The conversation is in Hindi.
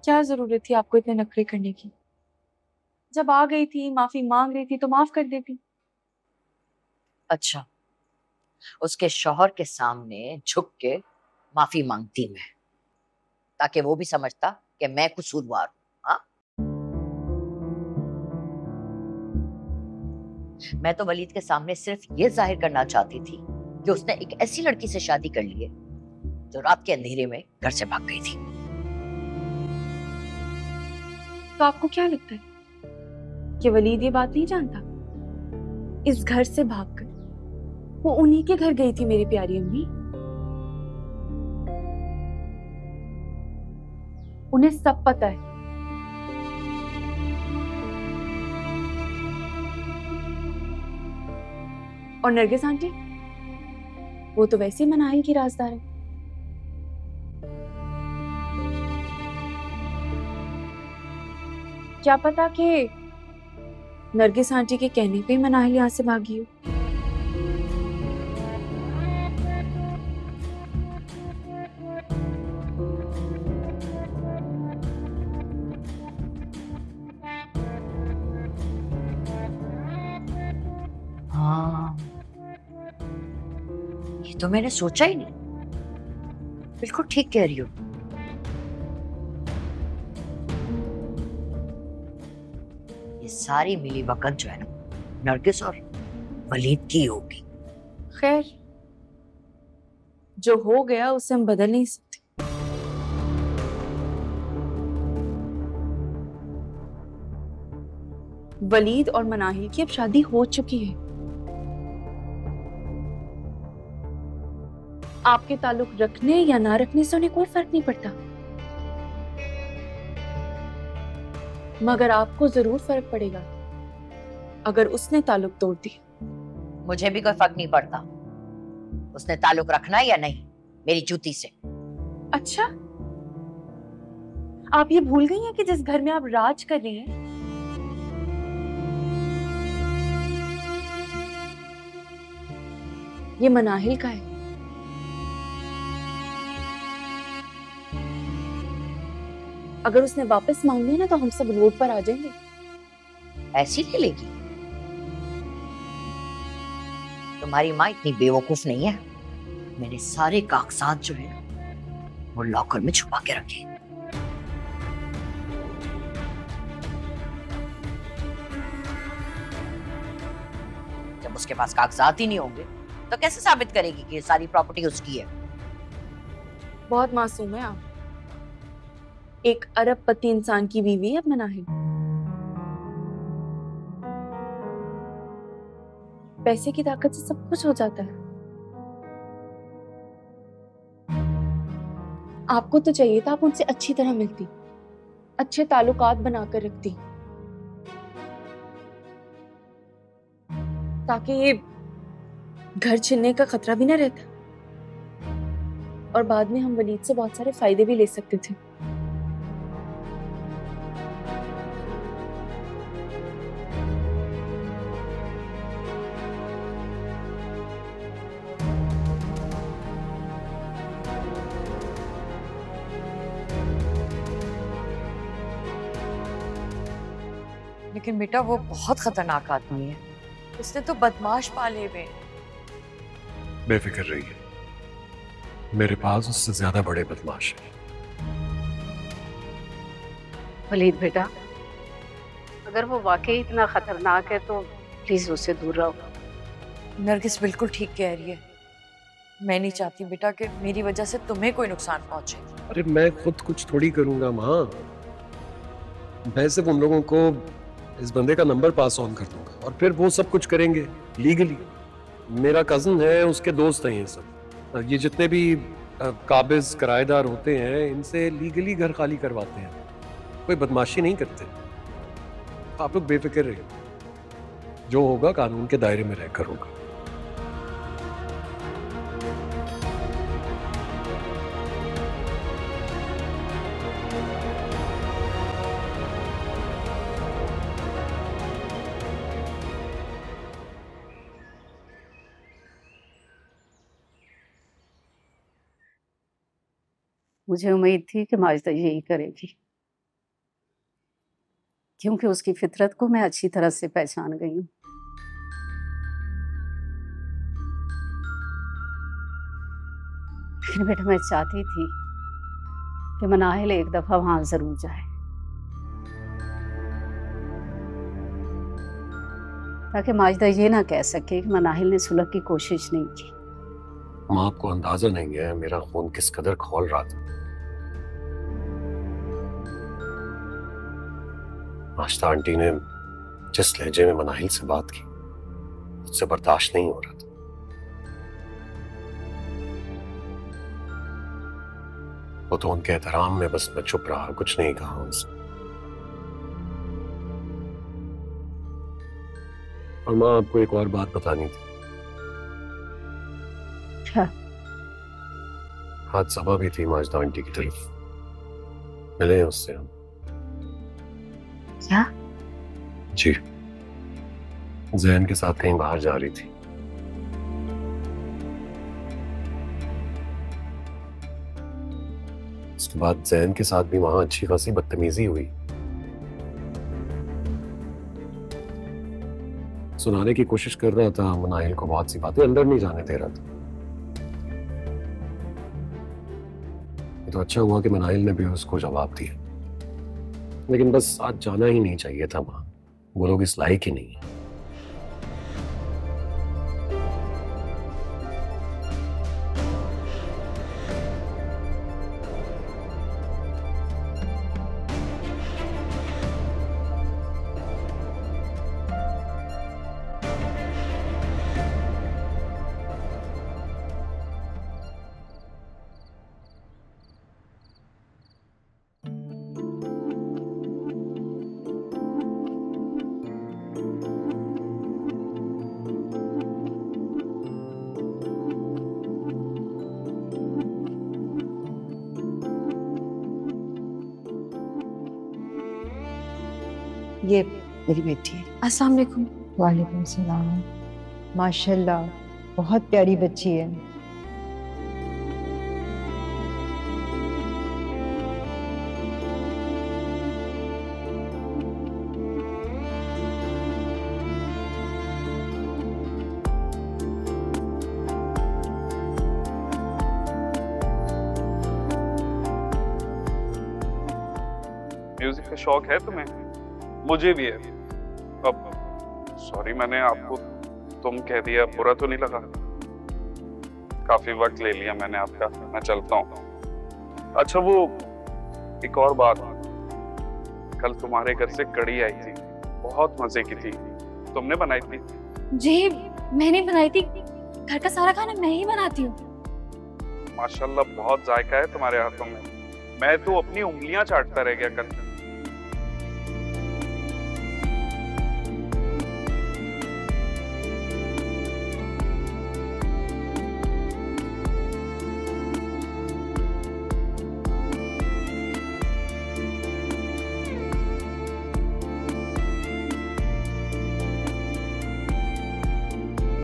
क्या जरूरत थी आपको इतने नखरे करने की? जब आ गई थी, माफी मांग रही थी तो माफ कर देती। अच्छा, उसके शौहर के सामने झुक के माफी मांगती मैं, ताकि वो भी समझता कि मैं कसूरवार हूँ। हाँ, मैं तो वलीद के सामने सिर्फ ये जाहिर करना चाहती थी कि उसने एक ऐसी लड़की से शादी कर ली है जो रात के अंधेरे में घर से भाग गई थी। तो आपको क्या लगता है कि वलीद ये बात नहीं जानता? इस घर से भागकर वो उन्हीं के घर गई थी, मेरी प्यारी अम्मी। उन्हें सब पता है। और नरगिस आंटी, वो तो वैसे ही मनाहिल की राजदार है। क्या पता कि नरगिस आंटी के कहने पे ही मनाहिल यहाँ से भागी हो। हाँ, ये तो मैंने सोचा ही नहीं। बिल्कुल ठीक कह रही हो। ये सारी मिली भगत जो है ना, नरगिस और वलीद की होगी। खैर, जो हो गया उसे हम बदल नहीं सकते। वलीद और मनाहिल की अब शादी हो चुकी है। आपके ताल्लुक रखने या ना रखने से उन्हें कोई फर्क नहीं पड़ता, मगर आपको जरूर फर्क पड़ेगा अगर उसने ताल्लुक तोड़ दिया। मुझे भी कोई फर्क नहीं पड़ता उसने ताल्लुक रखना है या नहीं मेरी जूती से। अच्छा, आप ये भूल गई हैं कि जिस घर में आप राज कर रही हैं, ये मनाहिल का है। अगर उसने वापस मांग लिया ना तो हम सब रोड पर आ जाएंगे। ऐसी ले लेगी? तुम्हारी माँ इतनी बेवकूफ नहीं है। मैंने सारे कागजात जो है वो लॉकर में छुपा के रखे। जब उसके पास कागजात ही नहीं होंगे तो कैसे साबित करेगी कि ये सारी प्रॉपर्टी उसकी है? बहुत मासूम है आप। एक अरबपति इंसान की बीवी है अब मनाहिल। पैसे की ताकत से सब कुछ हो जाता है। आपको तो चाहिए था आप उनसे अच्छी तरह मिलती, अच्छे ताल्लुकात बनाकर रखती, ताकि ये घर छिनने का खतरा भी ना रहता और बाद में हम वलीद से बहुत सारे फायदे भी ले सकते थे। लेकिन बेटा वो बहुत खतरनाक आदमी है। उसने तो बदमाश पाले हुए हैं। बेफिक्र रहिए, मेरे पास उससे ज्यादा बड़े बदमाश हैं। वलीद बेटा, अगर वो वाकई इतना खतरनाक है तो प्लीज उससे दूर रहो। नरगिस बिल्कुल ठीक कह रही है। मैं नहीं चाहती बेटा कि मेरी वजह से तुम्हें कोई नुकसान पहुंचे। अरे मैं खुद कुछ थोड़ी करूंगा माँ, मैं सिर्फ उन लोगों को इस बंदे का नंबर पास ऑन कर दूंगा और फिर वो सब कुछ करेंगे लीगली। मेरा कजन है, उसके दोस्त हैं ये सब। ये जितने भी काबिज किराएदार होते हैं इनसे लीगली घर खाली करवाते हैं, कोई बदमाशी नहीं करते। आप लोग बेफिक्र रहिए, जो होगा कानून के दायरे में रहकर होगा। मुझे उम्मीद थी कि माजिदा यही करेगी। क्योंकि उसकी फितरत को मैं अच्छी तरह से पहचान गई हूँ। लेकिन बेटा मैं चाहती थी कि मनाहिल एक दफा वहां जरूर जाए, ताकि माजिदा ये ना कह सके कि मनाहिल ने सुलह की कोशिश नहीं की। माँ, आपको अंदाजा नहीं है मेरा खून किस कदर खौल रहा था। माश्ता आंटी ने जिस लहजे में मनाहिल से बात की, उससे बर्दाश्त नहीं हो रहा था। वो तो उनके एहतराम में बस मैं चुप रहा, कुछ नहीं कहा उनसे। और माँ, आपको एक और बात बतानी थी। क्या? हाथ सबा भी थी माजिदा आंटी की तरफ, मिले हैं उससे हम। क्या? जी, जैन के साथ कहीं बाहर जा रही थी। उसके बाद जैन के साथ भी वहां अच्छी खासी बदतमीजी हुई। सुनाने की कोशिश कर रहा था मनाहिल को, बहुत सी बातें अंदर नहीं जाने दे रहा था। ये तो अच्छा हुआ कि मनाहिल ने भी उसको जवाब दिया, लेकिन बस आज जाना ही नहीं चाहिए था वहां। वो लोग इस लायक ही नहीं है। ये मेरी बेटी है। अस्सलाम वालेकुम। वालेकुम सलाम। माशाल्लाह बहुत प्यारी बच्ची है। म्यूजिक का शौक है तुम्हें? मुझे भी है। अब सॉरी मैंने आपको तुम कह दिया, बुरा तो नहीं लगा? काफी वक्त ले लिया मैंने आपका, मैं चलता हूँ। अच्छा वो एक और बात, कल तुम्हारे घर से कड़ी आई थी, बहुत मजे की थी, तुमने बनाई थी? जी मैंने बनाई थी, घर का सारा खाना मैं ही बनाती हूँ। माशाल्लाह बहुत जायका है तुम्हारे हाथों में। मैं तो अपनी उंगलियां चाटता रह गया कल।